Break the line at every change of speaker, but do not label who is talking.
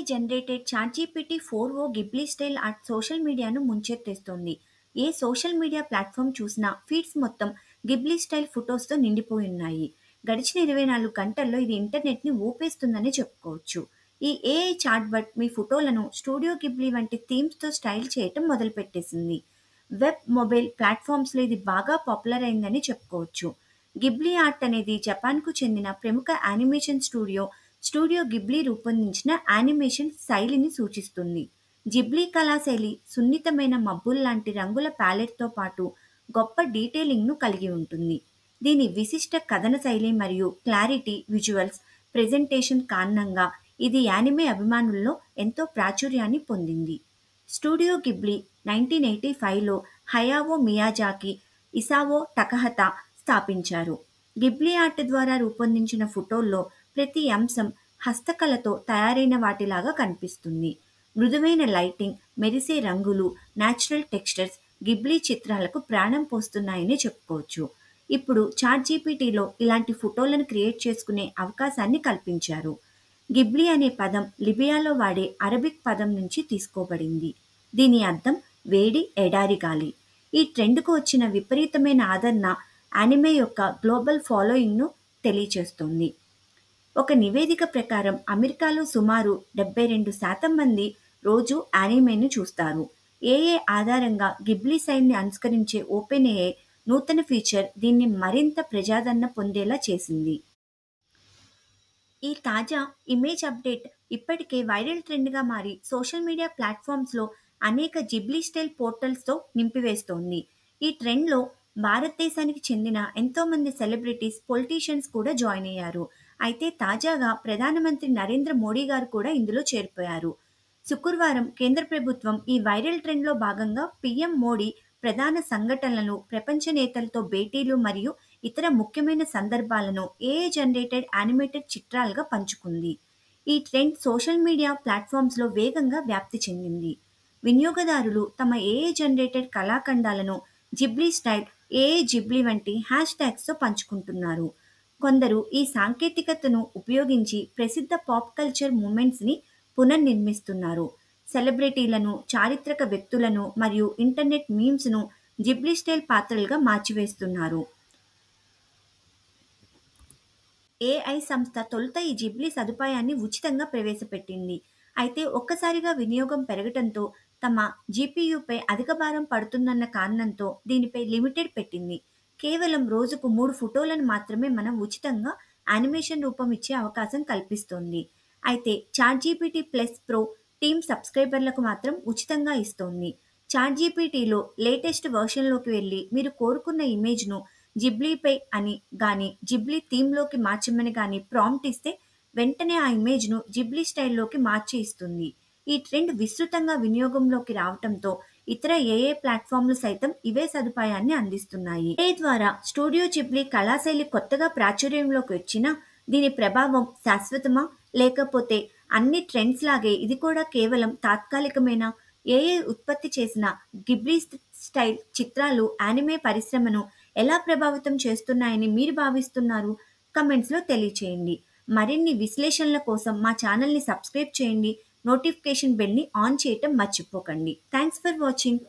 Generated ChatGPT 4 Ghibli style art social మీడియాను ముంచెత్తేస్తోంది. ఏ social media platform చూసినా feeds మొత్తం Ghibli style ఫోటోస్‌తో నిండిపోయున్నాయి. గడిచిన 24 గంటల్లో ఇది ఇంటర్నెట్‌ని ఊపేస్తుందనే చెప్పుకోవచ్చు. ఈ ఏఐ చాట్‌బట్ మీ ఫోటోలను స్టూడియో గిబ్లీ వంటి థీమ్స్‌తో స్టైల్ చేయటం మొదలుపెట్టేసింది. వెబ్, మొబైల్ ప్లాట్‌ఫార్మ్స్‌లో ఇది బాగా పాపులర్ అయిందని చెప్పుకోవచ్చు. గిబ్లీ ఆర్ట్ అనేది జపాన్‌కు చెందిన ప్రముఖ యానిమేషన్ స్టూడియో గిబ్లీ రూపొందించిన యానిమేషన్ శైలిని సూచిస్తుంది. గిబ్లీ కళాశైలి సున్నితమైన మబ్బుల్లాంటి రంగుల ప్యాలెట్‌తో పాటు గొప్ప డీటెయిలింగ్‌ను కలిగి ఉంటుంది. దీని విశిష్ట కథన శైలి మరియు క్లారిటీ విజువల్స్ ప్రెజెంటేషన్ కారణంగా ఇది యానిమే అభిమానుల్లో ఎంతో ప్రాచుర్యాన్ని పొందింది. స్టూడియో గిబ్లీ 1985లో హయావో మియాజాకి, ఇసావో టకహతా స్థాపించారు. గిబ్లీ ఆర్ట్ ద్వారా రూపొందించిన ఫోటోల్లో ప్రతి అంశం హస్తకళతో తయారైన వాటిలాగా కనిపిస్తుంది. మృదువైన లైటింగ్, మెరిసే రంగులు, న్యాచురల్ టెక్స్చర్స్ గిబ్లీ చిత్రాలకు ప్రాణం పోస్తున్నాయనే చెప్పుకోవచ్చు. ఇప్పుడు చాట్‌జీపీటీలో ఇలాంటి ఫోటోలను క్రియేట్ చేసుకునే అవకాశాన్ని కల్పించారు. గిబ్లీ అనే పదం లిబియాలో వాడే అరబిక్ పదం నుంచి తీసుకోబడింది. దీని అర్థం వేడి, ఎడారి గాలి. ఈ ట్రెండ్‌కు వచ్చిన విపరీతమైన ఆదరణ యానిమే యొక్క గ్లోబల్ ఫాలోయింగ్‌ను తెలియచేస్తోంది. ఒక నివేదిక ప్రకారం అమెరికాలో సుమారు 72% మంది రోజూ యానిమేను చూస్తారు. ఏఐ ఆధారంగా గిబ్లీ శైలిని అనుకరించే ఓపెన్ఏఐ నూతన ఫీచర్ దీన్ని మరింత ప్రజాదరణ పొందేలా చేసింది. ఈ తాజా ఇమేజ్ అప్డేట్ ఇప్పటికే వైరల్ ట్రెండ్‌గా మారి సోషల్ మీడియా ప్లాట్‌ఫార్మ్స్‌లో అనేక జిబ్లీ స్టైల్ పోర్టల్స్‌తో నింపివేస్తోంది. ఈ ట్రెండ్‌లో భారతదేశానికి చెందిన ఎంతోమంది సెలబ్రిటీస్, పొలిటీషియన్స్ కూడా జాయిన్ అయ్యారు. అయితే తాజాగా ప్రధానమంత్రి నరేంద్ర మోడీ గారు కూడా ఇందులో చేరిపోయారు. శుక్రవారం కేంద్ర ప్రభుత్వం ఈ వైరల్ ట్రెండ్‌లో భాగంగా పీఎం మోడీ ప్రధాన సంఘటనలను, ప్రపంచ నేతలతో భేటీలు మరియు ఇతర ముఖ్యమైన సందర్భాలను ఏఐ జనరేటెడ్ యానిమేటెడ్ చిత్రాలుగా పంచుకుంది. ఈ ట్రెండ్ సోషల్ మీడియా ప్లాట్‌ఫార్మ్స్‌లో వేగంగా వ్యాప్తి చెందింది. వినియోగదారులు తమ ఏఐ జనరేటెడ్ కళాఖండాలను జిబ్లీ స్టైల్, ఏఐ జిబ్లీ వంటి హ్యాష్ ట్యాగ్స్‌తో పంచుకుంటున్నారు. కొందరు ఈ సాంకేతికతను ఉపయోగించి ప్రసిద్ధ పాప్ కల్చర్ మూమెంట్స్‌ని పునర్నిర్మిస్తున్నారు. సెలబ్రిటీలను, చారిత్రక వ్యక్తులను మరియు ఇంటర్నెట్ మీమ్స్‌ను జిబ్లీ స్టైల్ పాత్రలుగా మార్చివేస్తున్నారు. ఏఐ సంస్థ తొలుత ఈ జిబ్లీ సదుపాయాన్ని ఉచితంగా ప్రవేశపెట్టింది. అయితే ఒక్కసారిగా వినియోగం పెరగటంతో తమ జీపీయూపై అధిక భారం పడుతుందన్న కారణంతో దీనిపై లిమిటెడ్ పెట్టింది. కేవలం రోజుకు 3 ఫోటోలను మాత్రమే మనం ఉచితంగా యానిమేషన్ రూపం ఇచ్చే అవకాశం కల్పిస్తోంది. అయితే చాట్‌జీపీటీ ప్లస్ ప్రో టీమ్ సబ్స్క్రైబర్లకు మాత్రం ఉచితంగా ఇస్తోంది. చాట్‌జీపీటీలో లేటెస్ట్ వెర్షన్‌లోకి వెళ్లి మీరు కోరుకున్న ఇమేజ్‌ను జిబ్లీపై అని గాని, జిబ్లీ థీమ్‌లోకి మార్చమని గాని ప్రాంప్ట్ ఇస్తే వెంటనే ఆ ఇమేజ్‌ను జిబ్లీ స్టైల్‌లోకి మార్చి ఇస్తుంది. ఈ ట్రెండ్ విస్తృతంగా వినియోగంలోకి రావటంతో ఇతర ఏఐ ప్లాట్‌ఫార్మ్‌లు సైతం ఇవే సదుపాయాన్ని అందిస్తున్నాయి. ఏఐ ద్వారా స్టూడియో జిబ్లీ కళాశైలి కొత్తగా ప్రాచుర్యంలోకి వచ్చినా దీని ప్రభావం శాశ్వతమా? లేకపోతే అన్ని ట్రెండ్స్ లాగే ఇది కూడా కేవలం తాత్కాలికమేనా? ఏఐ ఉత్పత్తి చేసిన గిబ్లీ స్టైల్ చిత్రాలు యానిమే పరిశ్రమను ఎలా ప్రభావితం చేస్తున్నాయని మీరు భావిస్తున్నారు? కమెంట్స్‌లో తెలియచేయండి. మరిన్ని విశ్లేషణల కోసం మా ఛానల్‌ని సబ్స్క్రైబ్ చేయండి. నోటిఫికేషన్ బెల్‌ని ఆన్ చేయటం మర్చిపోకండి. Thanks for watching.